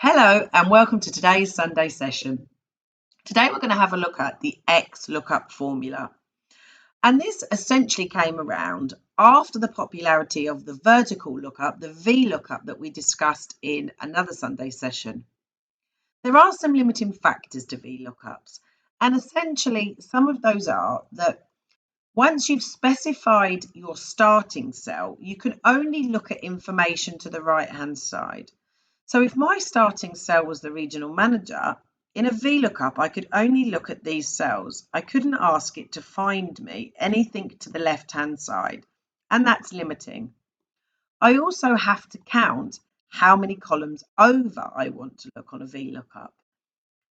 Hello and welcome to today's Sunday session. Today we're going to have a look at the XLOOKUP formula. And this essentially came around after the popularity of the vertical lookup, the VLOOKUP that we discussed in another Sunday session. There are some limiting factors to VLOOKUPs, and essentially some of those are that once you've specified your starting cell, you can only look at information to the right-hand side. So if my starting cell was the regional manager, in a VLOOKUP, I could only look at these cells. I couldn't ask it to find me anything to the left-hand side, and that's limiting. I also have to count how many columns over I want to look on a VLOOKUP.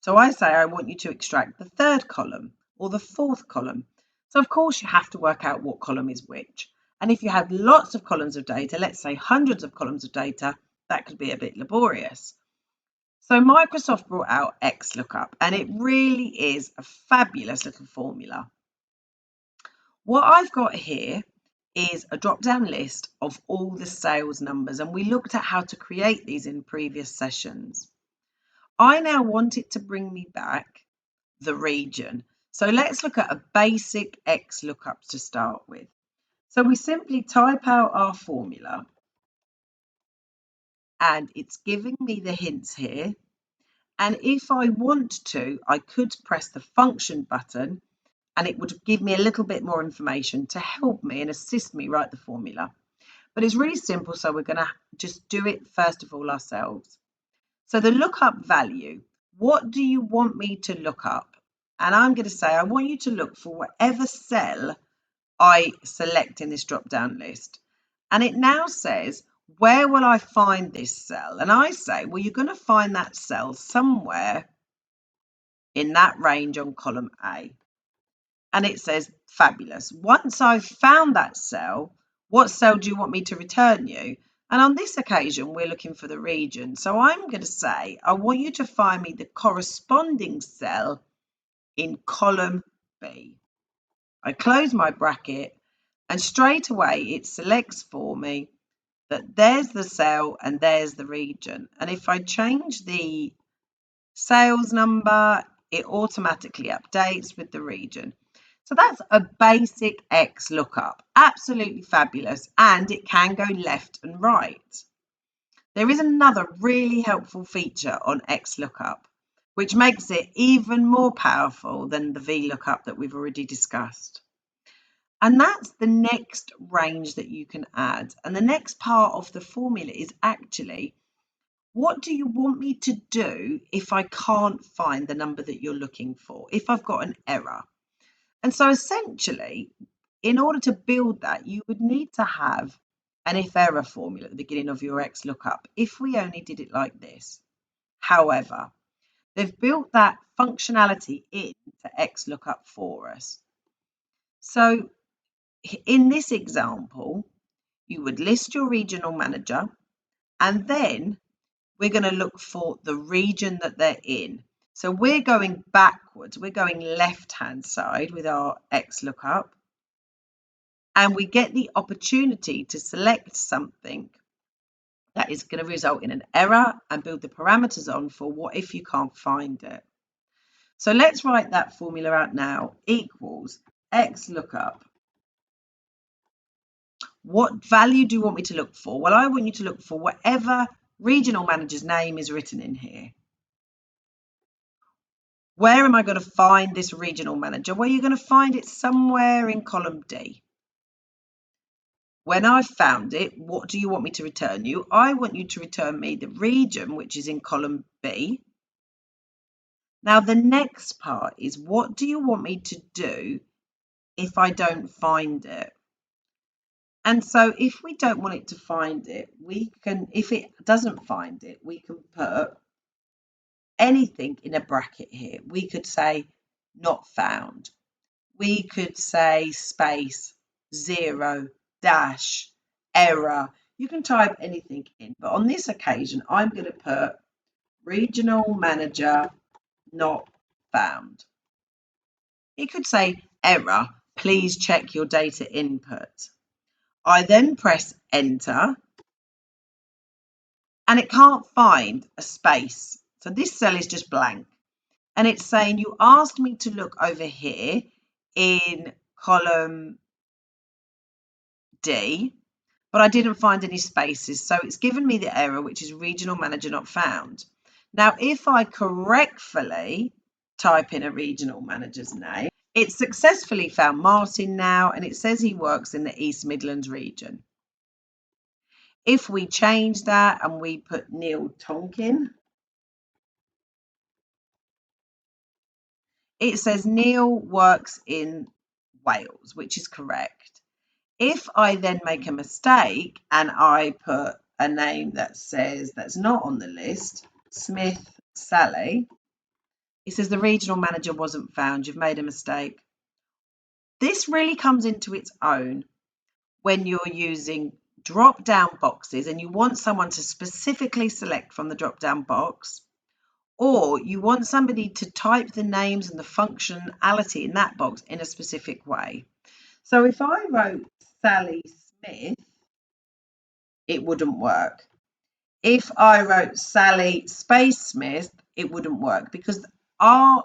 So I say I want you to extract the third column or the fourth column. So of course you have to work out what column is which. And if you have lots of columns of data, let's say hundreds of columns of data, that could be a bit laborious. So Microsoft brought out XLOOKUP, and it really is a fabulous little formula. What I've got here is a drop-down list of all the sales numbers, and we looked at how to create these in previous sessions. I now want it to bring me back the region. So let's look at a basic XLOOKUP to start with. So we simply type out our formula, and it's giving me the hints here. And if I want to, I could press the function button and it would give me a little bit more information to help me and assist me write the formula. But it's really simple, so we're going to just do it first of all ourselves. So the lookup value, what do you want me to look up? And I'm going to say I want you to look for whatever cell I select in this drop-down list. And it now says, where will I find this cell? And I say, well, you're going to find that cell somewhere in that range on column A. And it says, fabulous. Once I've found that cell, what cell do you want me to return you? And on this occasion, we're looking for the region. So I'm going to say, I want you to find me the corresponding cell in column B. I close my bracket and straight away it selects for me that there's the cell and there's the region. And if I change the sales number, it automatically updates with the region. So that's a basic XLOOKUP, absolutely fabulous, and it can go left and right. There is another really helpful feature on XLOOKUP, which makes it even more powerful than the VLOOKUP that we've already discussed. And that's the next range that you can add. And the next part of the formula is actually, what do you want me to do if I can't find the number that you're looking for, if I've got an error? And so essentially, in order to build that, you would need to have an if-error formula at the beginning of your XLOOKUP if we only did it like this. However, they've built that functionality into XLOOKUP for us. So in this example, you would list your regional manager, and then we're going to look for the region that they're in. So we're going backwards, we're going left-hand side with our XLOOKUP, and we get the opportunity to select something that is going to result in an error and build the parameters on for what if you can't find it. So let's write that formula out now, equals XLOOKUP. What value do you want me to look for? Well, I want you to look for whatever regional manager's name is written in here. Where am I going to find this regional manager? Well, you're going to find it somewhere in column D. When I've found it, what do you want me to return you? I want you to return me the region, which is in column B. Now, the next part is, what do you want me to do if I don't find it? And so if we don't want it to find it, we can, if it doesn't find it, we can put anything in a bracket here. We could say not found. We could say space, 0, dash, error. You can type anything in, but on this occasion, I'm going to put regional manager not found. It could say error, please check your data input. I then press enter, and it can't find a space. So this cell is just blank. And it's saying you asked me to look over here in column D, but I didn't find any spaces. So it's given me the error, which is regional manager not found. Now, if I correctly type in a regional manager's name, it's successfully found Martin now, and it says he works in the East Midlands region. If we change that and we put Neil Tonkin, it says Neil works in Wales, which is correct. If I then make a mistake and I put a name that says that's not on the list, Smith Sally, it says the regional manager wasn't found, you've made a mistake. This really comes into its own when you're using drop down boxes and you want someone to specifically select from the drop down box, or you want somebody to type the names and the functionality in that box in a specific way. So if I wrote Sally Smith, it wouldn't work. If I wrote Sally Space Smith, it wouldn't work, because the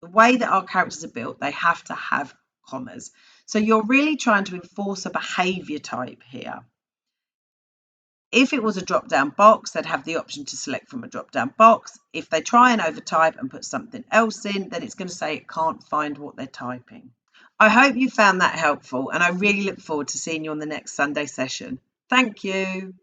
way that our characters are built, they have to have commas. So you're really trying to enforce a behavior type here. If it was a drop-down box, they'd have the option to select from a drop-down box. If they try and overtype and put something else in, then it's going to say it can't find what they're typing. I hope you found that helpful, and I really look forward to seeing you on the next Sunday session. Thank you.